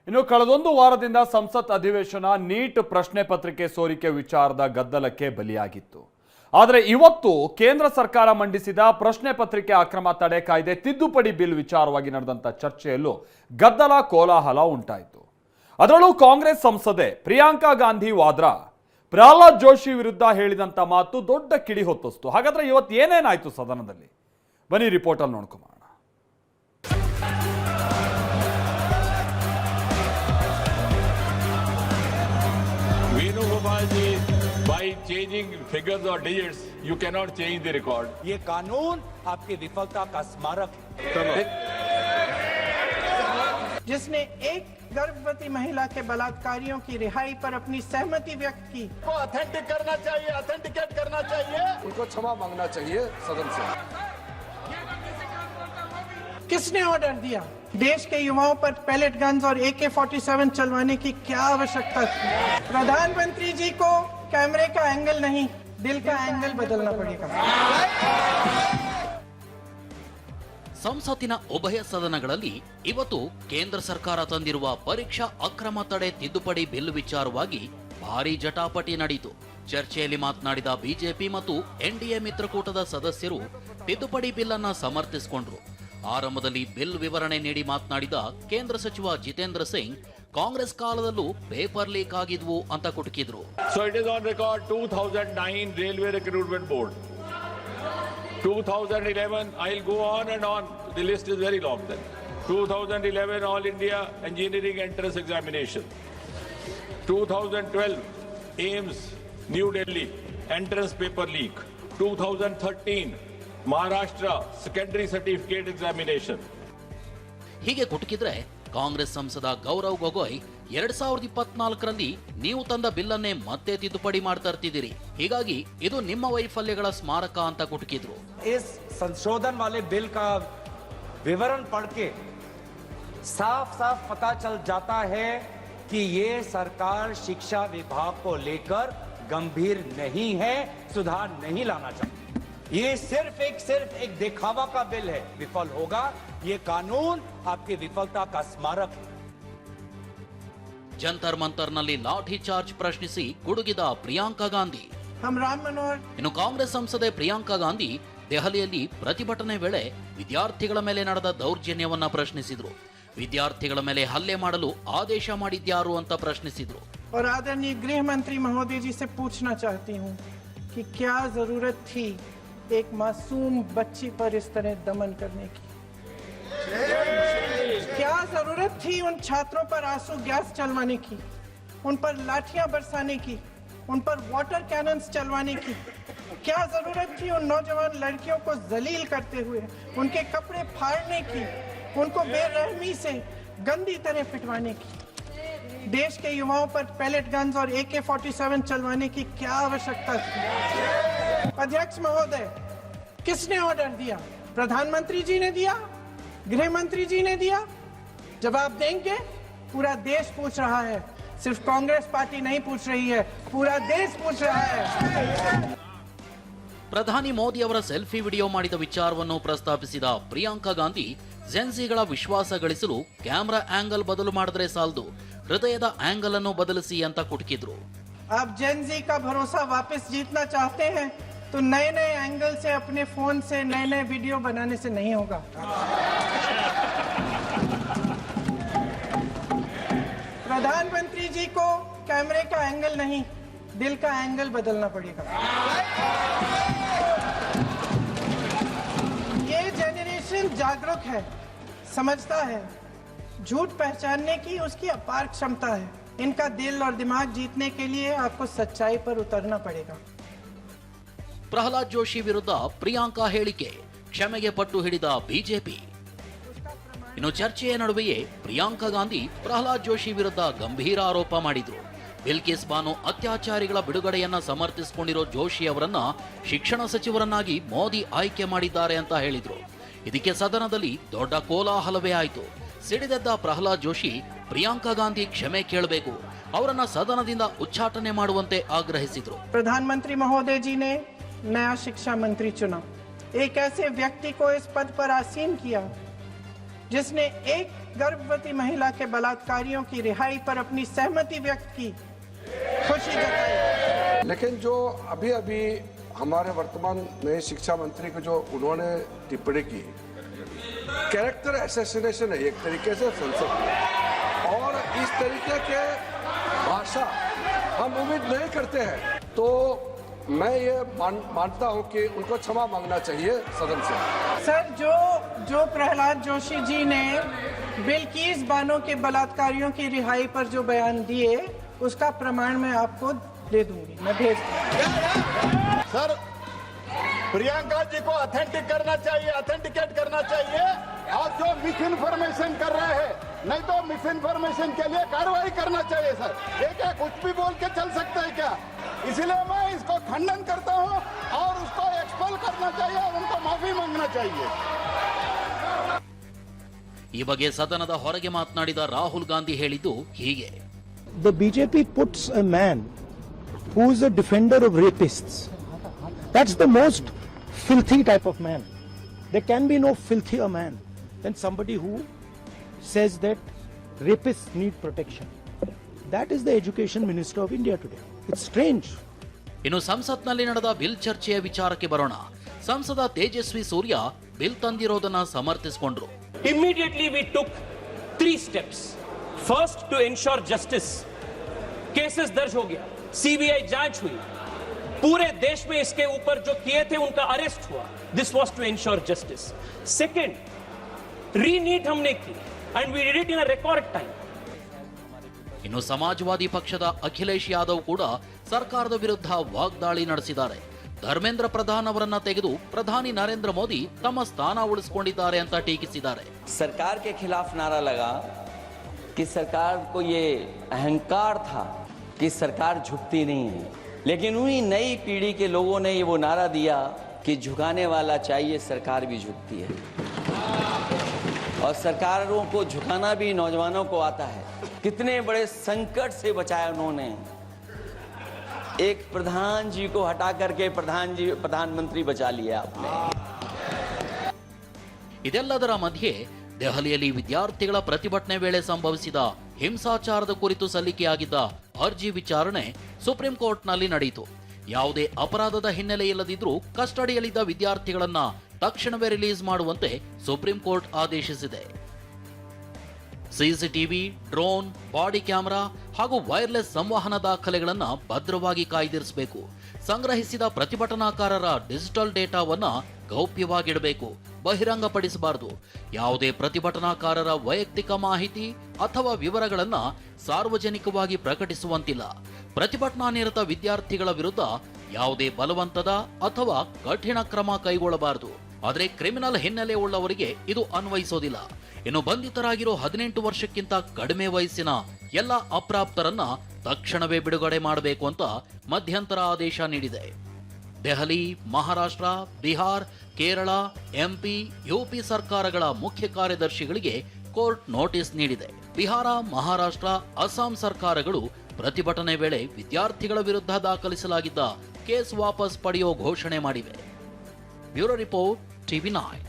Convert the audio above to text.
ಇನ್ನು ಕಳೆದೊಂದು ವಾರದಿಂದ ಸಂಸತ್ ಅಧಿವೇಶನ ನೀಟ್ ಪ್ರಶ್ನೆ ಪತ್ರಿಕೆ ಸೋರಿಕೆ ವಿಚಾರದ ಗದ್ದಲಕ್ಕೆ ಬಲಿಯಾಗಿತ್ತು. ಆದರೆ ಇವತ್ತು ಕೇಂದ್ರ ಸರ್ಕಾರ ಮಂಡಿಸಿದ ಪ್ರಶ್ನೆ ಪತ್ರಿಕೆ ಅಕ್ರಮ ತಡೆ ಕಾಯ್ದೆ ತಿದ್ದುಪಡಿ ಬಿಲ್ ವಿಚಾರವಾಗಿ ನಡೆದಂತ ಚರ್ಚೆಯಲ್ಲೂ ಗದ್ದಲ ಕೋಲಾಹಲ ಉಂಟಾಯಿತು. ಅದರಲ್ಲೂ ಕಾಂಗ್ರೆಸ್ ಸಂಸದೆ ಪ್ರಿಯಾಂಕಾ ಗಾಂಧಿ ವಾದ್ರಾ ಪ್ರಹ್ಲಾದ್ ಜೋಶಿ ವಿರುದ್ಧ ಹೇಳಿದಂತ ಮಾತು ದೊಡ್ಡ ಕಿಡಿ ಹೊತ್ತಿಸ್ತು. ಹಾಗಾದ್ರೆ ಇವತ್ತು ಏನೇನಾಯ್ತು ಸದನದಲ್ಲಿ, ಬನ್ನಿ ರಿಪೋರ್ಟ್ ಅಲ್ಲಿ ನೋಡ್ಕೊಂಬರೋಣ. By changing figures or digits, you cannot change the record. ये कानून आपकी विफलता का स्मारक है। जिसने एक गर्भवती महिला के बलात्कारियों की रिहाई पर अपनी सहमति व्यक्त की, को ऑथेंटिक करना चाहिए, ऑथेंटिकेट करना चाहिए, उनको क्षमा मांगना चाहिए सदन से। किसने ऑर्डर दिया? देश के युवाओं पर पैलेट गन्स और AK-47 चलवाने की क्या आवश्यकता थी? प्रधानमंत्री जी को कैमरे का एंगल नहीं, दिल का एंगल बदलना पड़ेगा. ಸಂಸತ್ತಿನ ಉಭಯ ಸದನಗಳಲ್ಲಿ ಇವತ್ತು ಕೇಂದ್ರ ಸರ್ಕಾರ ತಂದಿರುವ ಪರೀಕ್ಷಾ ಅಕ್ರಮ ತಡೆ ತಿದ್ದುಪಡಿ ಬಿಲ್ ವಿಚಾರವಾಗಿ ಭಾರೀ ಜಟಾಪಟಿ ನಡೆಯಿತು. ಚರ್ಚೆಯಲ್ಲಿ ಮಾತನಾಡಿದ ಬಿಜೆಪಿ ಮತ್ತು ಎನ್ಡಿಎ ಮಿತ್ರಕೂಟದ ಸದಸ್ಯರು ತಿದ್ದುಪಡಿ ಬಿಲ್ ಅನ್ನ ಸಮರ್ಥಿಸಿಕೊಂಡ್ರು. ಆರಂಭದಲ್ಲಿ ಬಿಲ್ ವಿವರಣೆ ನೀಡಿ ಮಾತನಾಡಿದ ಕೇಂದ್ರ ಸಚಿವ ಜಿತೇಂದ್ರ ಸಿಂಗ್ ಕಾಂಗ್ರೆಸ್ ಕಾಲದಲ್ಲೂ ಪೇಪರ್ ಲೀಕ್ ಆಗಿದ್ವು ಅಂತ ಕುಟುಕಿದ್ರು. So it is on record 2009 Railway Recruitment Board. 2011, I'll go on and on. The list is very long then. 2011 All India Engineering Entrance Examination. 2012 AIMS New Delhi Entrance Paper Leak. 2013 Maharashtra Secondary Certificate Examination. ಹೀಗೆ ಕುಟುಕಿದ್ರೆ ಕಾಂಗ್ರೆಸ್ ಸಂಸದ ಗೌರವ್ ಗೊಗೊಯ್ 2024ರಲ್ಲಿ ನೀವು ತಂದ bill ಅನ್ನೇ ಮತ್ತೆ ತಿದ್ದುಪಡಿ ಮಾಡ್ತಾ ಇರ್ತಿದ್ದೀರಿ, ಹೀಗಾಗಿ ಇದು ನಿಮ್ಮ ವೈಫಲ್ಯಗಳ ಸ್ಮಾರಕ ಅಂತ ಕುಟುಕಿದ್ರು. इस संशोधन वाले बिल का विवरण पढ़ के साफ साफ पता चल जाता है कि ये सरकार शिक्षा विभाग को लेकर गंभीर नहीं है, सुधार नहीं लाना चाहती. ये सिर्फ एक दिखावा का बिल है. विफल होगा. ये कानून आपकी विफलता का स्मारक है. ಜಂತರ್ ಮಂತರ್ನಲ್ಲಿ ಲಾಠಿ ಚಾರ್ಜ್ ಪ್ರಶ್ನಿಸಿ ಗುಡುಗಿದ ಪ್ರಿಯಾಂಕಾ ಗಾಂಧಿ. हम राम मनोहर ಇನ್ನು ಕಾಂಗ್ರೆಸ್ ಸಂಸದೆ ಪ್ರಿಯಾಂಕಾ ಗಾಂಧಿ ದೆಹಲಿಯಲ್ಲಿ ಪ್ರತಿಭಟನೆ ವೇಳೆ ವಿದ್ಯಾರ್ಥಿಗಳ ಮೇಲೆ ನಡೆದ ದೌರ್ಜನ್ಯವನ್ನ ಪ್ರಶ್ನಿಸಿದ್ರು. ವಿದ್ಯಾರ್ಥಿಗಳ ಮೇಲೆ ಹಲ್ಲೆ ಮಾಡಲು ಆದೇಶ ಮಾಡಿದ್ಯಾರು ಅಂತ ಪ್ರಶ್ನಿಸಿದ್ರು. और आदरणीय गृह मंत्री महोदय जी से पूछना चाहती हूँ कि क्या जरूरत थी एक मासूम बच्ची पर इस तरह दमन करने की? क्या जरूरत थी उन छात्रों पर आंसू गैस चलवाने की, उन पर लाठियां बरसाने की, उन पर वाटर कैनन्स चलवाने की? क्या जरूरत थी उन नौजवान लड़कियों को जलील करते हुए उनके कपड़े फाड़ने की, उनको बेरहमी से गंदी तरह पिटवाने की? देश के युवाओं पर पैलेट गन्स और AK-47 चलवाने की क्या आवश्यकता थी? अध्यक्ष महोदय, किसने ऑर्डर दिया? प्रधानमंत्री जी ने दिया? गृह मंत्री जी ने दिया? जवाब देंगे? पूरा देश पूछ रहा है. सिर्फ कांग्रेस पार्टी नहीं पूछ रही है, पूरा देश पूछ रहा है. ಪ್ರಧಾನಿ ಮೋದಿ ಅವರ ಸೆಲ್ಫಿ ವಿಡಿಯೋ ಮಾಡಿದ ವಿಚಾರವನ್ನು ಪ್ರಸ್ತಾಪಿಸಿದ ಪ್ರಿಯಾಂಕಾ ಗಾಂಧಿ ಜೆನ್ಸಿಗಳ ವಿಶ್ವಾಸ ಗಳಿಸಲು ಕ್ಯಾಮೆರಾ ಆಂಗಲ್ ಬದಲು ಮಾಡಿದ್ರೆ ಸಾಲದು, ಹೃದಯದ ಆಂಗಲ್ ಅನ್ನು ಬದಲಿಸಿ ಅಂತ ಕುಟುಕಿದ್ರು. आप जेनजी का भरोसा वापस जीतना चाहते हैं तो नए नए एंगल से अपने फोन से नए नए वीडियो बनाने से नहीं होगा. प्रधानमंत्री जी को कैमरे का एंगल नहीं, दिल का एंगल बदलना पड़ेगा. ये जनरेशन जागरूक है, समझता है, झूठ पहचानने की उसकी अपार क्षमता है. इनका दिल और दिमाग जीतने के लिए आपको सच्चाई पर उतरना पड़ेगा. ಪ್ರಹ್ಲಾದ್ ಜೋಶಿ ವಿರುದ್ಧ ಪ್ರಿಯಾಂಕಾ ಹೇಳಿಕೆ, ಕ್ಷಮೆಗೆ ಪಟ್ಟು ಹಿಡಿದ ಬಿಜೆಪಿ. ಇನ್ನು ಚರ್ಚೆಯ ನಡುವೆಯೇ ಪ್ರಿಯಾಂಕಾ ಗಾಂಧಿ ಪ್ರಹ್ಲಾದ್ ಜೋಶಿ ವಿರುದ್ಧ ಗಂಭೀರ ಆರೋಪ ಮಾಡಿದ್ರು. ಬಿಲ್ಕಿಸ್ ಬಾನು ಅತ್ಯಾಚಾರಿಗಳ ಬಿಡುಗಡೆಯನ್ನ ಸಮರ್ಥಿಸಿಕೊಂಡಿರೋ ಜೋಶಿ ಅವರನ್ನ ಶಿಕ್ಷಣ ಸಚಿವರನ್ನಾಗಿ ಮೋದಿ ಆಯ್ಕೆ ಮಾಡಿದ್ದಾರೆ ಅಂತ ಹೇಳಿದ್ರು. ಇದಕ್ಕೆ ಸದನದಲ್ಲಿ ದೊಡ್ಡ ಕೋಲಾಹಲವೇ ಆಯಿತು. ಸಿಡಿದೆದ್ದ ಪ್ರಹ್ಲಾದ್ ಜೋಶಿ ಪ್ರಿಯಾಂಕಾ ಗಾಂಧಿ ಕ್ಷಮೆ ಕೇಳಬೇಕು, ಅವರನ್ನ ಸದನದಿಂದ ಉಚ್ಚಾಟನೆ ಮಾಡುವಂತೆ ಆಗ್ರಹಿಸಿದ್ರು. प्रधानमंत्री महोदय जी ने नया शिक्षा मंत्री चुना, एक ऐसे व्यक्ति को इस पद पर आसीन किया जिसने एक गर्भवती महिला के बलात्कारियों की रिहाई पर अपनी सहमति व्यक्त की, खुशी जताई। लेकिन जो अभी अभी हमारे वर्तमान नए शिक्षा मंत्री को जो उन्होंने टिप्पणी की, कैरेक्टर असैसिनेशन है एक तरीके से संसद में, और इस तरीके के भाषा हम उम्मीद नहीं करते हैं। तो मैं ये मानता हूं कि उनको क्षमा मांगना चाहिए सदन से। सर, जो प्रहलाद जोशी जी ने बिल्किस बानो के बलात्कारियों की रिहाई पर जो बयान दिए, उसका प्रमाण मैं आपको दे दूंगी, मैं भेज दूंगी। सर, प्रियंका जी को ऑथेंटिक करना चाहिए, ऑथेंटिकेट करना चाहिए, और जो मिस इन्फॉर्मेशन कर रहे हैं, नहीं तो मिस इन्फॉर्मेशन के लिए कार्रवाई करना चाहिए। सर, ये क्या कुछ भी बोल के चल सकते हैं क्या? इसलिए मैं इसको खंडन करता हूं और उसको एक्सपेल करना चाहिए और उनको माफी मांगना चाहिए। ಈ ಬಗ್ಗೆ ಸದನದ ಹೊರಗೆ ಮಾತನಾಡಿದ ರಾಹುಲ್ ಗಾಂಧಿ ಹೇಳಿದ್ದು ಹೀಗೆ. The BJP puts a man who is a defender of rapists. That's the most filthy type of man. There can be no filthier man than somebody who says that rapists need protection. That is the education minister of India today. It's strange. ಇನ್ನು ಸಂಸತ್ನಲ್ಲಿ ನಡೆದ bill ಚರ್ಚೆಯ ವಿಚಾರಕ್ಕೆ ಬರೋಣ. ಸಂಸದ Tejasvi Surya bill ತಂದಿರೋದನ್ನ ಸಮರ್ಥಿಸಿಕೊಂಡ್ರು. Immediately we took 3 steps. First, to ensure justice. Cases दर्ज हो गया, सीबीआई जांच हुई, पूरे देश में इसके ऊपर जो किए थे उनका अरेस्ट हुआ. This was to ensure justice. Second, रीनीट हमने की and we did it in a record time. ಇನ್ನು ಸಮಾಜವಾದಿ ಪಕ್ಷದ ಅಖಿಲೇಶ್ ಯಾದವ್ ಕೂಡ ಸರ್ಕಾರದ ವಿರುದ್ಧ ವಾಗ್ದಾಳಿ ನಡೆಸಿದ್ದಾರೆ. ಧರ್ಮೇಂದ್ರ ಪ್ರಧಾನ್ ಅವರನ್ನ ತೆಗೆದು ಪ್ರಧಾನಿ ನರೇಂದ್ರ ಮೋದಿ ತಮ್ಮ ಸ್ಥಾನ ಉಳಿಸಿಕೊಂಡಿದ್ದಾರೆ ಅಂತ ಟೀಕಿಸಿದ್ದಾರೆ. सरकार के खिलाफ नारा लगा कि सरकार को ये अहंकार था कि सरकार झुकती नहीं है, लेकिन उन्हीं नई पीढ़ी के लोगों ने ये वो नारा दिया कि झुकाने वाला चाहिए, सरकार भी झुकती है, और सरकारों को झुकाना भी नौजवानों को आता है. कितने बड़े संकट से बचाया उन्होंने. एक प्रधान जी को हटा करके प्रधानमंत्री बचा लिया आपने. ಇದೆಲ್ಲದರ ಮಧ್ಯೆ ದೆಹಲಿಯಲ್ಲಿ ವಿದ್ಯಾರ್ಥಿಗಳ ಪ್ರತಿಭಟನೆ ವೇಳೆ ಸಂಭವಿಸಿದ ಹಿಂಸಾಚಾರದ ಕುರಿತು ಸಲ್ಲಿಕೆಯಾಗಿದ್ದ ಅರ್ಜಿ ವಿಚಾರಣೆ ಸುಪ್ರೀಂ ಕೋರ್ಟ್ನಲ್ಲಿ ನಡೆಯಿತು. ಯಾವುದೇ ಅಪರಾಧದ ಹಿನ್ನೆಲೆ ಇಲ್ಲದಿದ್ರೂ ಕಸ್ಟಡಿಯಲ್ಲಿದ್ದ ವಿದ್ಯಾರ್ಥಿಗಳನ್ನ ತಕ್ಷಣವೇ ರಿಲೀಸ್ ಮಾಡುವಂತೆ ಸುಪ್ರೀಂ ಕೋರ್ಟ್ ಆದೇಶಿಸಿದೆ. ಸಿಸಿಟಿವಿ, ಡ್ರೋನ್, ಬಾಡಿ ಕ್ಯಾಮೆರಾ ಹಾಗೂ ವೈರ್ಲೆಸ್ ಸಂವಹನ ದಾಖಲೆಗಳನ್ನು ಭದ್ರವಾಗಿ ಕಾಯ್ದಿರಿಸಬೇಕು. ಸಂಗ್ರಹಿಸಿದ ಪ್ರತಿಭಟನಾಕಾರರ ಡಿಜಿಟಲ್ ಡೇಟಾವನ್ನ ಗೌಪ್ಯವಾಗಿಡಬೇಕು, ಬಹಿರಂಗಪಡಿಸಬಾರದು. ಯಾವುದೇ ಪ್ರತಿಭಟನಾಕಾರರ ವೈಯಕ್ತಿಕ ಮಾಹಿತಿ ಅಥವಾ ವಿವರಗಳನ್ನ ಸಾರ್ವಜನಿಕವಾಗಿ ಪ್ರಕಟಿಸುವಂತಿಲ್ಲ. ಪ್ರತಿಭಟನಾ ನಿರತ ವಿದ್ಯಾರ್ಥಿಗಳ ವಿರುದ್ಧ ಯಾವುದೇ ಬಲವಂತದ ಅಥವಾ ಕಠಿಣ ಕ್ರಮ ಕೈಗೊಳ್ಳಬಾರದು. ಆದರೆ ಕ್ರಿಮಿನಲ್ ಹಿನ್ನೆಲೆ ಉಳ್ಳವರಿಗೆ ಇದು ಅನ್ವಯಿಸೋದಿಲ್ಲ. ಇನ್ನು ಬಂಧಿತರಾಗಿರೋ 18 ವರ್ಷಕ್ಕಿಂತ ಕಡಿಮೆ ವಯಸ್ಸಿನ ಎಲ್ಲ ಅಪ್ರಾಪ್ತರನ್ನ ತಕ್ಷಣವೇ ಬಿಡುಗಡೆ ಮಾಡಬೇಕು ಅಂತ ಮಧ್ಯಂತರ ಆದೇಶ ನೀಡಿದೆ. ದೆಹಲಿ, ಮಹಾರಾಷ್ಟ್ರ, ಬಿಹಾರ್, ಕೇರಳ, ಎಂಪಿ, ಯುಪಿ ಸರ್ಕಾರಗಳ ಮುಖ್ಯ ಕಾರ್ಯದರ್ಶಿಗಳಿಗೆ ಕೋರ್ಟ್ ನೋಟಿಸ್ ನೀಡಿದೆ. ಬಿಹಾರ, ಮಹಾರಾಷ್ಟ್ರ, ಅಸ್ಸಾಂ ಸರ್ಕಾರಗಳು ಪ್ರತಿಭಟನೆ ವೇಳೆ ವಿದ್ಯಾರ್ಥಿಗಳ ವಿರುದ್ಧ ದಾಖಲಿಸಲಾಗಿದ್ದ ಕೇಸ್ ವಾಪಸ್ ಪಡೆಯೋ ಘೋಷಣೆ ಮಾಡಿವೆ. Bureau report, TV9.